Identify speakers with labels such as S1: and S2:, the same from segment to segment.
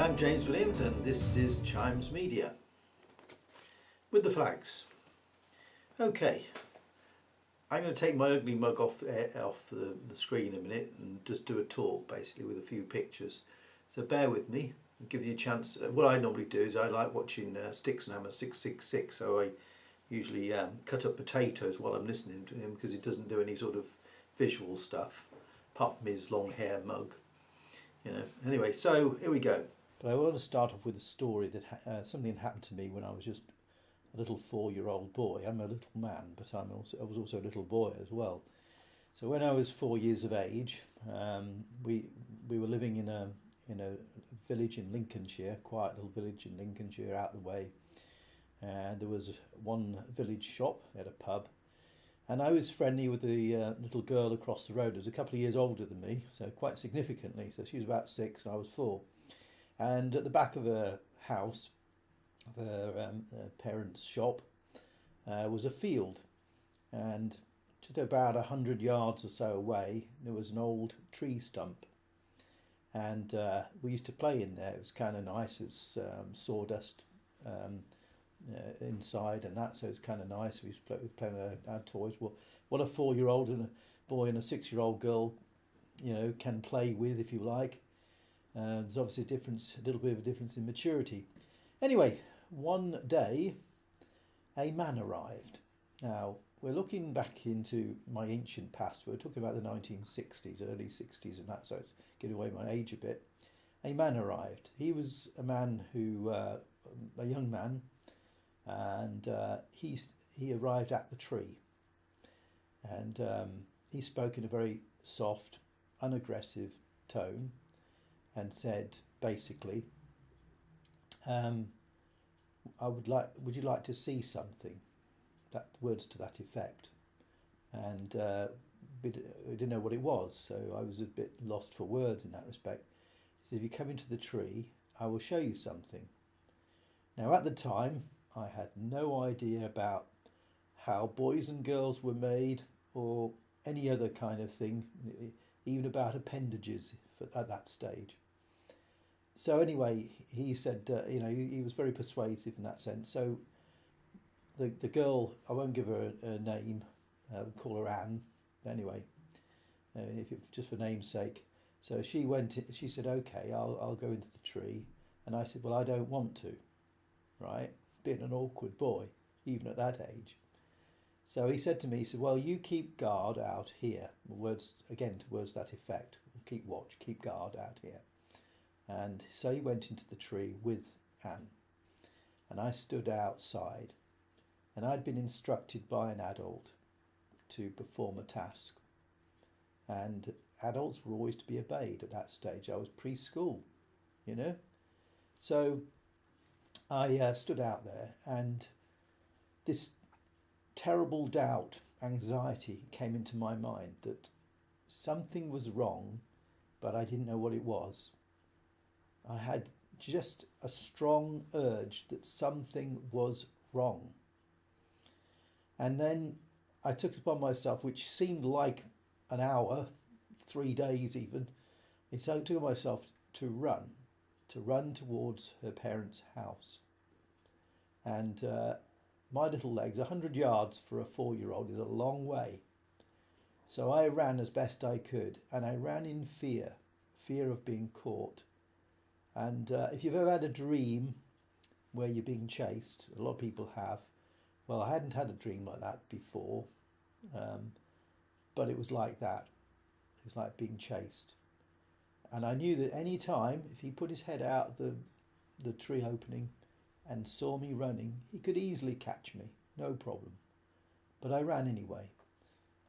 S1: I'm James Williams and this is Chimes Media. With the flags. Okay, I'm going to take my ugly mug off the screen in a minute and just do a talk basically with a few pictures. So bear with me and give you a chance. What I normally do is I like watching Sticks and Hammer 666, so I usually cut up potatoes while I'm listening to him because he doesn't do any sort of visual stuff apart from his long hair mug. You know. Anyway, so here we go. But I want to start off with a story that something happened to me when I was just a little 4-year-old boy. I'm a little man, but I was also a little boy as well. So when I was 4 years of age, we were living in a village in Lincolnshire, quiet little village in Lincolnshire, out the way. And there was one village shop. They had a pub. And I was friendly with the little girl across the road, who was a couple of years older than me, so quite significantly. So she was about 6 and I was 4. And at the back of her house, of her parents' shop, was a field. And just about 100 yards or so away, there was an old tree stump. And we used to play in there. It was kind of nice. It was sawdust inside and that, so it's kind of nice. We used to play with our toys. Well, what a 4-year-old and a boy and a 6-year-old girl, can play with, if you like. There's obviously a little bit of a difference in maturity. Anyway, one day a man arrived. Now we're looking back into my ancient past. We're talking about the 1960s, early 60s, and that, so it's giving away my age a bit. A man arrived. He was a man who, a young man. And he arrived at the tree, and he spoke in a very soft, unaggressive tone, and said basically, would you like to see something? Words to that effect. And we didn't know what it was, so I was a bit lost for words in that respect. He said, if you come into the tree, I will show you something. Now at the time, I had no idea about how boys and girls were made or any other kind of thing, even about appendages at that stage. So anyway, he said, he was very persuasive in that sense. So the girl, I won't give her a name, we'll call her Anne, anyway, just for name's sake. So she said, okay, I'll go into the tree. And I said, well, I don't want to, right? Being an awkward boy, even at that age. So he said to me, well, you keep guard out here. Words to that effect. Keep watch, keep guard out here. And so he went into the tree with Anne. And I stood outside. And I'd been instructed by an adult to perform a task. And adults were always to be obeyed at that stage. I was preschool, So I stood out there, and this terrible doubt, anxiety came into my mind that something was wrong, but I didn't know what it was. I had just a strong urge that something was wrong. And then I took it upon myself, which seemed like an hour, 3 days even, I took it upon myself to run towards her parents' house. And my little legs, 100 yards for a 4-year-old is a long way. So I ran as best I could, and I ran in fear of being caught. And if you've ever had a dream where you're being chased, a lot of people have. Well, I hadn't had a dream like that before, but it was like that. It was like being chased. And I knew that any time, if he put his head out the tree opening and saw me running, he could easily catch me, no problem. But I ran anyway.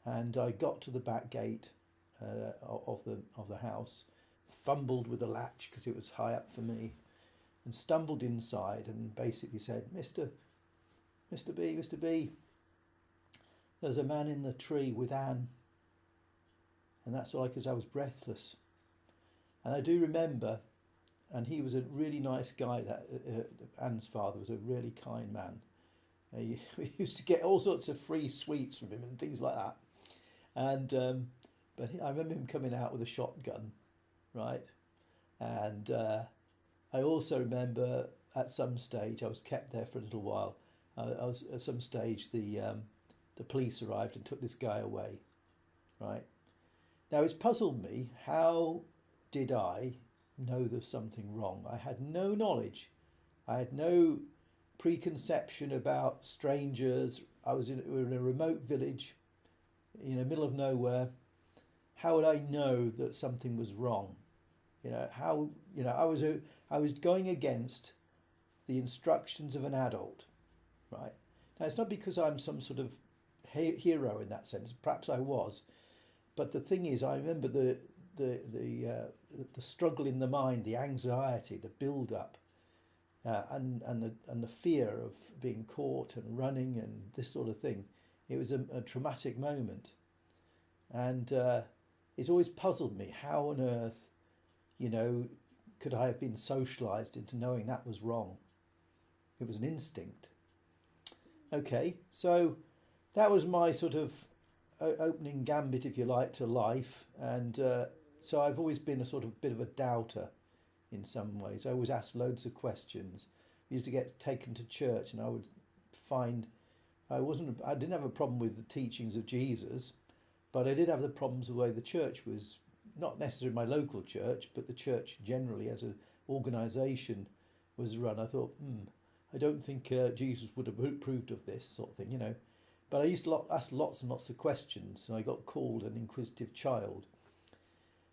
S1: And I got to the back gate of the house, fumbled with the latch because it was high up for me, and stumbled inside and basically said, Mr. B, there's a man in the tree with Anne. And that's all because I was breathless. And I do remember, and he was a really nice guy, that Anne's father was a really kind man. We used to get all sorts of free sweets from him and things like that. And but I remember him coming out with a shotgun, right? And I also remember at some stage, I was kept there for a little while. I was at some stage, the police arrived and took this guy away, right? Now it's puzzled me, how did I know there's something wrong? I had no knowledge. I had no preconception about strangers. We were in a remote village in the middle of nowhere. How would I know that something was wrong? I was going against the instructions of an adult, right? Now it's not because I'm some sort of hero in that sense. Perhaps I was, but the thing is, I remember the struggle in the mind, the anxiety, the build up, and the fear of being caught and running and this sort of thing. It was a traumatic moment, and it's always puzzled me, how on earth, could I have been socialised into knowing that was wrong? It was an instinct. Okay, so that was my sort of opening gambit, if you like, to life, and so I've always been a sort of bit of a doubter in some ways. I always asked loads of questions. I used to get taken to church, and I would find I didn't have a problem with the teachings of Jesus, but I did have the problems with the way the church was, not necessarily my local church, but the church generally as an organisation was run. I thought, I don't think Jesus would have approved of this sort of thing, But I used to ask lots and lots of questions, and I got called an inquisitive child.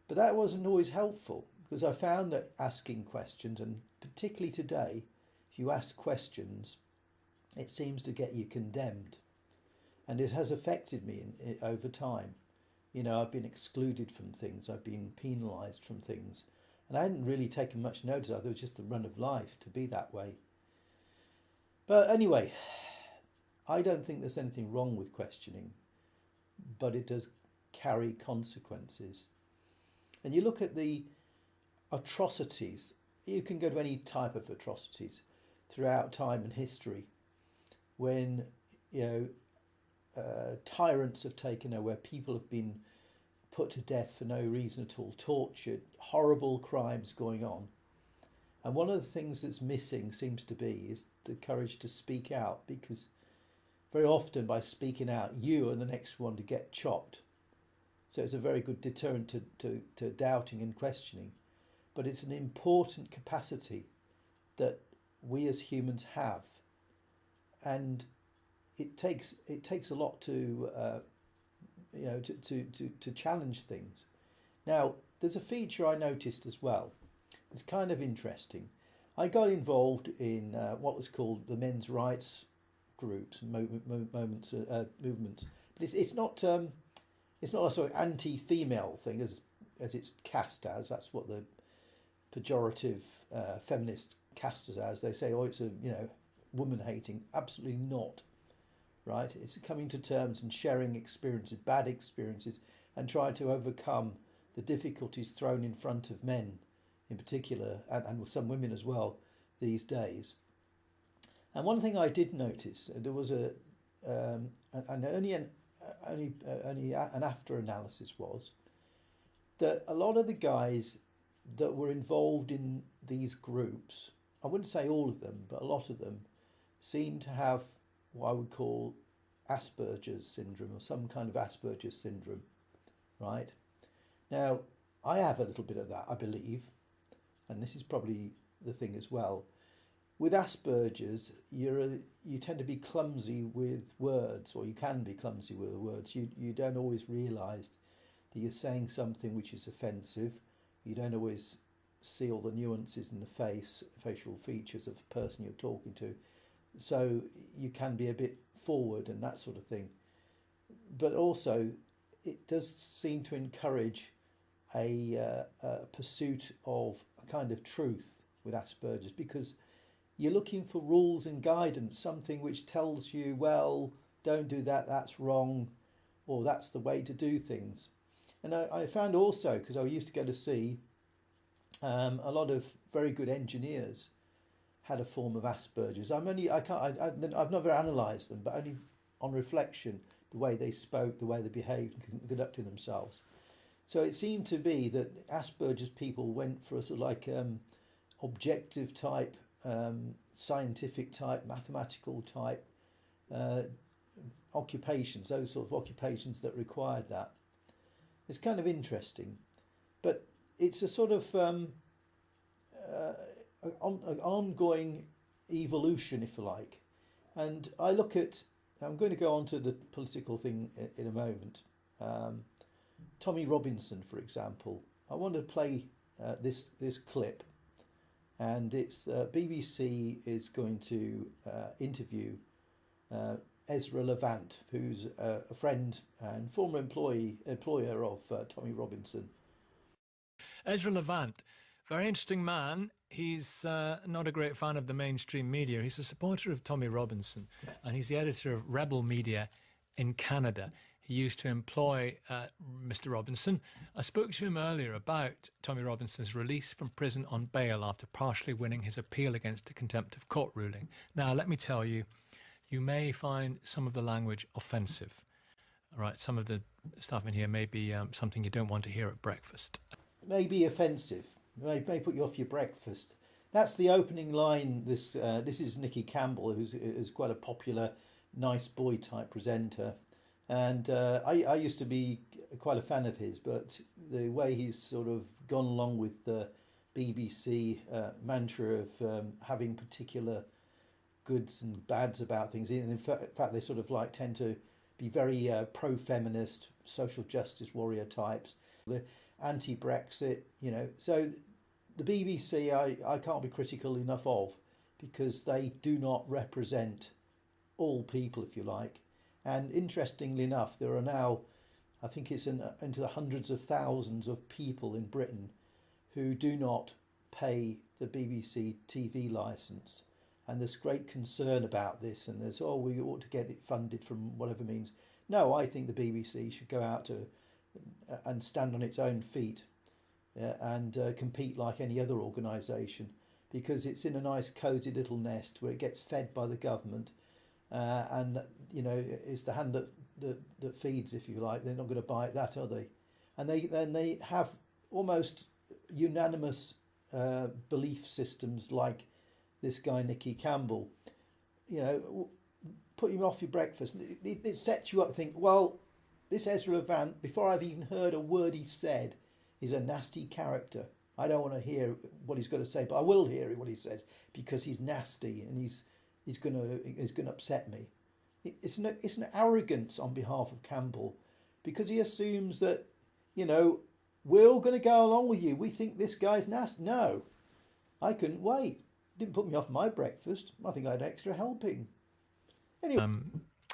S1: But that wasn't always helpful, because I found that asking questions, and particularly today, if you ask questions, it seems to get you condemned. And it has affected me over time. I've been excluded from things, I've been penalised from things, and I hadn't really taken much notice of it. It was just the run of life to be that way. But anyway, I don't think there's anything wrong with questioning, but it does carry consequences. And you look at the atrocities, you can go to any type of atrocities throughout time and history, when tyrants have taken over, where people have been put to death for no reason at all, tortured, horrible crimes going on. And one of the things that's missing, seems to be, is the courage to speak out, because very often by speaking out, you are the next one to get chopped. So it's a very good deterrent to doubting and questioning. But it's an important capacity that we as humans have. And it takes a lot to challenge things. Now, there's a feature I noticed as well. It's kind of interesting. I got involved in what was called the men's rights groups, movements, but it's not a sort of anti-female thing as it's cast as. That's what the pejorative feminist cast as. They say, oh, it's a woman hating. Absolutely not. Right? It's coming to terms and sharing experiences, bad experiences, and trying to overcome the difficulties thrown in front of men in particular, and with some women as well these days. And one thing I did notice, there was only an after analysis, was that a lot of the guys that were involved in these groups, I wouldn't say all of them, but a lot of them, seem to have what I would call Asperger's syndrome, or some kind of Asperger's syndrome, right? Now, I have a little bit of that, I believe, and this is probably the thing as well. With Asperger's, you tend to be clumsy with words, or you can be clumsy with words. You don't always realise that you're saying something which is offensive. You don't always see all the nuances in the facial features of the person you're talking to. So you can be a bit forward and that sort of thing. But also, it does seem to encourage a pursuit of a kind of truth with Asperger's, because you're looking for rules and guidance, something which tells you, well, don't do that, that's wrong, or that's the way to do things. And I found also, because I used to go to see a lot of very good engineers had a form of Asperger's. I've never analysed them, but only on reflection, the way they spoke, the way they behaved and conducted themselves. So it seemed to be that Asperger's people went for a sort of like objective type, scientific type, mathematical type uh, occupations, those sort of occupations that required that. It's kind of interesting, but it's a sort of an ongoing evolution, if you like. And I look at, I'm going to go on to the political thing in a moment. Tommy Robinson, for example. I want to play this clip, and it's BBC is going to interview Ezra Levant, who's a friend and former employer of Tommy Robinson.
S2: Ezra Levant, very interesting man. He's not a great fan of the mainstream media. He's a supporter of Tommy Robinson, and he's the editor of Rebel Media in Canada. He used to employ Mr. Robinson. I spoke to him earlier about Tommy Robinson's release from prison on bail after partially winning his appeal against a contempt of court ruling. Now, let me tell you, you may find some of the language offensive. All right, some of the stuff in here may be something you don't want to hear at breakfast.
S1: May be offensive. May put you off your breakfast. That's the opening line. This is Nicky Campbell, who's quite a popular, nice boy type presenter. And I used to be quite a fan of his, but the way he's sort of gone along with the BBC mantra of having particular goods and bads about things. In fact, they sort of like tend to be very pro-feminist, social justice warrior types. The anti-Brexit, So the BBC, I can't be critical enough of, because they do not represent all people, if you like. And interestingly enough, there are now, I think it's into the hundreds of thousands of people in Britain who do not pay the BBC TV licence. And there's great concern about this, and there's, we ought to get it funded from whatever means. No, I think the BBC should go out and stand on its own feet and compete like any other organisation, because it's in a nice cosy little nest where it gets fed by the government. And it's the hand that feeds, if you like. They're not going to bite that, are they? And they have almost unanimous belief systems, like this guy Nicky Campbell. Put him off your breakfast. It sets you up to think, well, this Ezra Levant, before I've even heard a word he said, is a nasty character. I don't want to hear what he's got to say, but I will hear what he says, because he's nasty and he's going to upset me. It's an arrogance on behalf of Campbell, because he assumes that we're all going to go along with you. We think this guy's nasty. No, I couldn't wait. Didn't put me off my breakfast. I think I had extra helping. Anyway,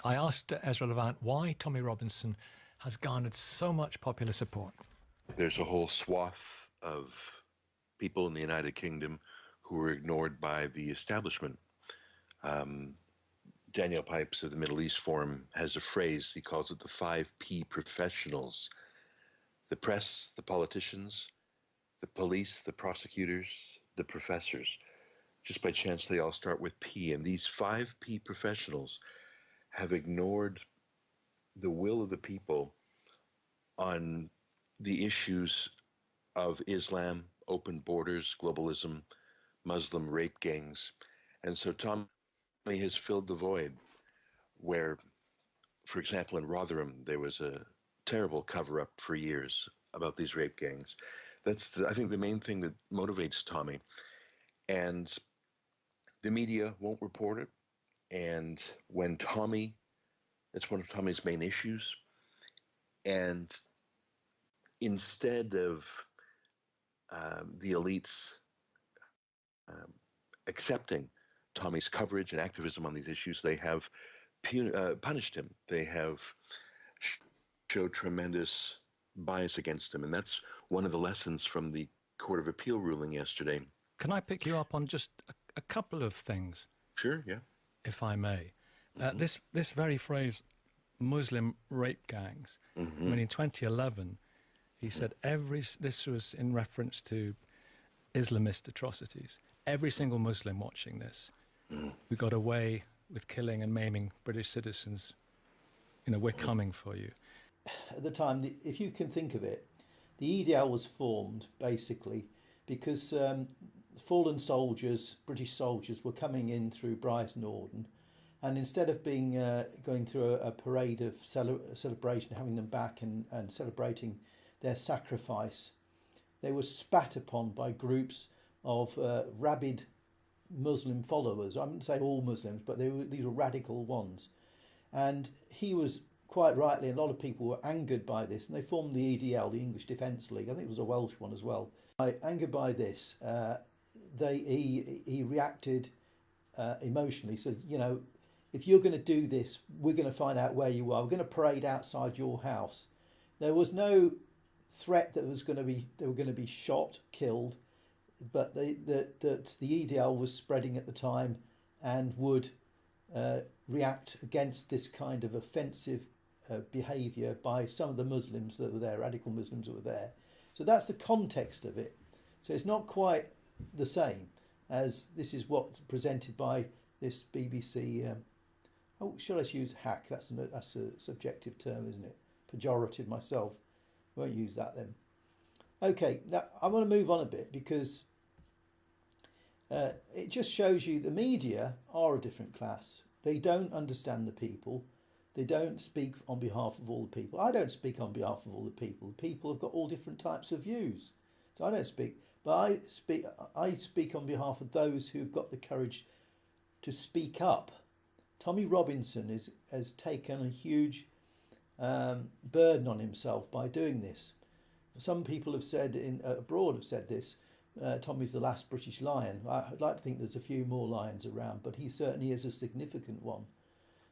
S2: I asked Ezra Levant why Tommy Robinson has garnered so much popular support.
S3: There's a whole swath of people in the United Kingdom who were ignored by the establishment. Daniel Pipes of the Middle East Forum has a phrase. He calls it the 5P professionals: the press, the politicians, the police, the prosecutors, the professors. Just by chance, they all start with P. And these 5P professionals have ignored the will of the people on the issues of Islam, open borders, globalism, Muslim rape gangs. And so Tommy has filled the void where, for example, in Rotherham, there was a terrible cover-up for years about these rape gangs. That's, I think, the main thing that motivates Tommy. And the media won't report it. And when Tommy, it's one of Tommy's main issues. And instead of the elites accepting Tommy's coverage and activism on these issues, they have punished him. They have showed tremendous bias against him. And that's one of the lessons from the Court of Appeal ruling yesterday. Can I pick you up on just a couple of things? Sure, yeah. If I may. This very phrase, Muslim rape gangs, I mean, in 2011, he said this was in reference to Islamist atrocities. Every single Muslim watching this, who got away with killing and maiming British citizens, we're coming for you.
S1: At the time, if you can think of it, the EDL was formed basically because fallen soldiers, British soldiers, were coming in through Brighton Orden, and instead of being going through a parade of celebration, having them back and celebrating their sacrifice, they were spat upon by groups of rabid Muslim followers. I wouldn't say all Muslims, but these were radical ones. And he was, quite rightly, a lot of people were angered by this, and they formed the EDL, the English Defence League. I think it was a Welsh one as well. Angered by this, he reacted emotionally. So, you know, if you're going to do this, we're going to find out where you are. We're going to parade outside your house. There was no threat that they were going to be shot, killed, but that the EDL was spreading at the time and would react against this kind of offensive behaviour by some of the Muslims that were there, radical Muslims that were there. So that's the context of it. So it's not quite the same as this is what's presented by this BBC. Shall I use hack? That's a subjective term, isn't it? Pejorative myself. Won't use that then. Okay, now I want to move on a bit because it just shows you the media are a different class. They don't understand the people. They don't speak on behalf of all the people. I don't speak on behalf of all the people. People have got all different types of views. So I don't speak, but I speak on behalf of those who've got the courage to speak up. Tommy Robinson has taken a huge burden on himself by doing this. Some people have said abroad have said this. Tommy's the last British lion. I'd like to think there's a few more lions around, but he certainly is a significant one.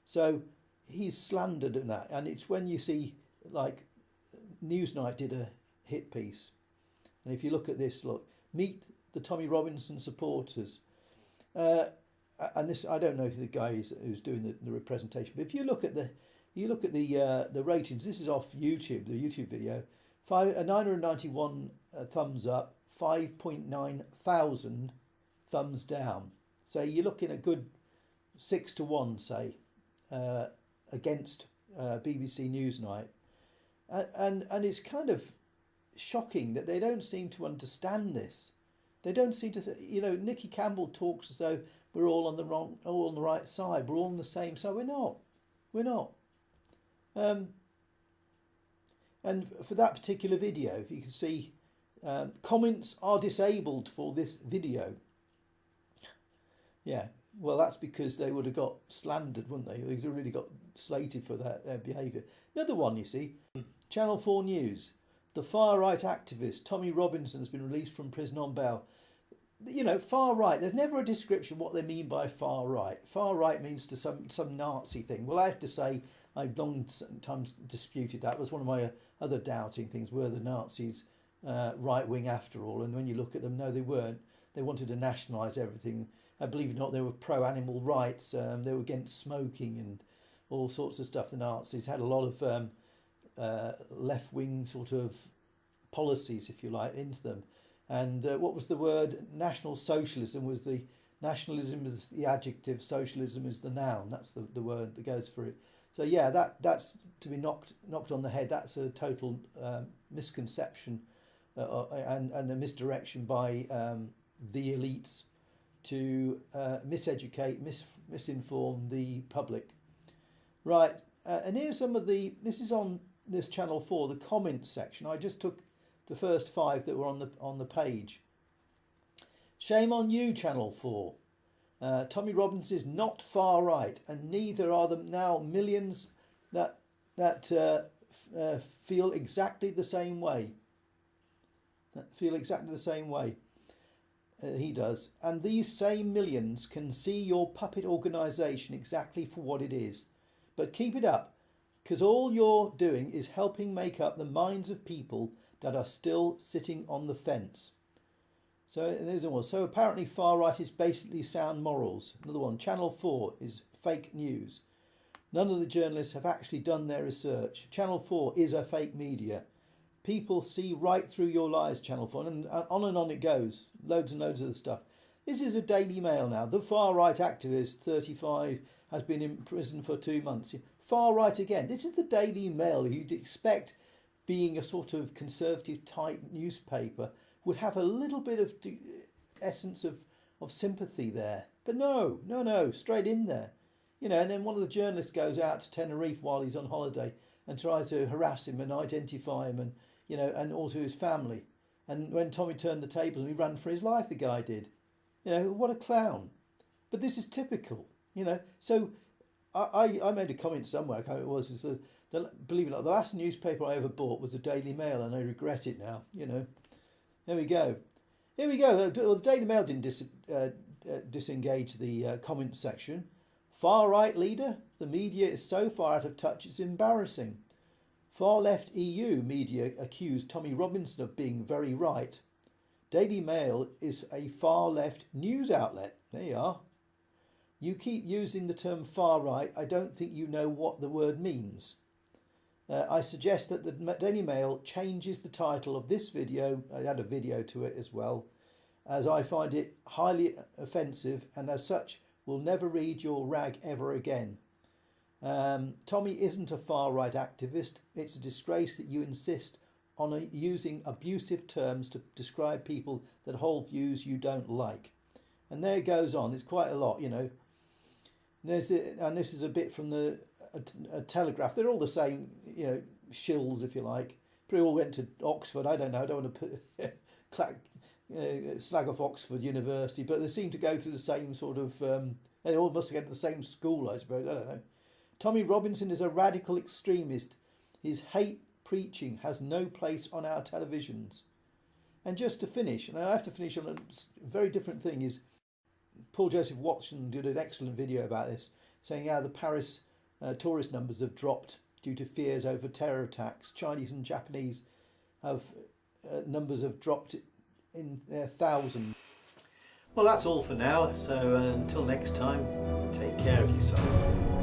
S1: So he's slandered in that, and it's when you see, like, Newsnight did a hit piece, and if you look at this, look, meet the Tommy Robinson supporters. And this, I don't know who the guy is who's doing the representation, but if you look at the ratings, this is off YouTube, the YouTube video, 991 thumbs up, 5.9 thousand thumbs down. So you're looking at a good 6-1, say, against BBC Newsnight, and it's kind of shocking that they don't seem to understand this. They don't seem to, Nicky Campbell talks as though we're all on the right side. We're all on the same side. We're not. And for that particular video, if you can see, comments are disabled for this video. Yeah, well, that's because they would have got slandered, wouldn't they? They would have really got slated for their behaviour. Another one, you see, Channel 4 News. The far-right activist Tommy Robinson has been released from prison on bail. Far right, there's never a description what they mean by far right. Far right means to some Nazi thing. Well, I have to say, I've long times disputed that. It was one of my other doubting things. Were the Nazis right wing after all? And when you look at them, no, they weren't. They wanted to nationalise everything. Believe it or not, they were pro-animal rights. They were against smoking and all sorts of stuff. The Nazis had a lot of left-wing sort of policies, if you like, into them. And what was the word? National socialism was the... Nationalism is the adjective, socialism is the noun. That's the word that goes for it. So yeah, that's to be knocked on the head. That's a total misconception and a misdirection by the elites to miseducate, misinform the public. Right, and here's some of this is on this Channel 4, the comments section. I just took the first 5 that were on the page. Shame on you, Channel 4. Tommy Robinson is not far right, and neither are the now millions that feel exactly the same way. He does, and these same millions can see your puppet organisation exactly for what it is. But keep it up, because all you're doing is helping make up the minds of people that are still sitting on the fence. So there's one. So apparently far right is basically sound morals. Another one, Channel 4 is fake news. None of the journalists have actually done their research. Channel 4 is a fake media. People see right through your lies, Channel 4, and on it goes. Loads and loads of the stuff. This is a Daily Mail now. The far right activist, 35, has been in prison for 2 months. Far right again. This is the Daily Mail. You'd expect, being a sort of conservative type newspaper, would have a little bit of essence of sympathy there. But no, straight in there. You know, and then one of the journalists goes out to Tenerife while he's on holiday and tries to harass him and identify him, and, you know, and also his family. And when Tommy turned the tables and he ran for his life, the guy did. You know, what a clown. But this is typical, you know. So I made a comment somewhere, I can't remember what it was, is believe it or not, the last newspaper I ever bought was the Daily Mail, and I regret it now, you know. There we go. Here we go. The Daily Mail didn't disengage the comment section. Far-right leader, the media is so far out of touch it's embarrassing. Far-left EU media accused Tommy Robinson of being very right. Daily Mail is a far-left news outlet. There you are. You keep using the term far-right. I don't think you know what the word means. I suggest that the Daily Mail changes the title of this video. I had a video to it as well, as I find it highly offensive, and as such will never read your rag ever again. Tommy isn't a far-right activist. It's a disgrace that you insist on using abusive terms to describe people that hold views you don't like. And there it goes on. It's quite a lot, you know. And this is a bit from the Telegraph. They're all the same, you know, shills, if you like. Probably all went to Oxford. I don't know. I don't want to put slag off Oxford University, but they seem to go through the same sort of. They all must have gone to the same school, I suppose. I don't know. Tommy Robinson is a radical extremist. His hate preaching has no place on our televisions. And just to finish, and I have to finish on a very different thing, is Paul Joseph Watson did an excellent video about this, saying how the Paris tourist numbers have dropped due to fears over terror attacks. Chinese and Japanese numbers have dropped in their thousands. Well, that's all for now. So until next time, take care of yourself.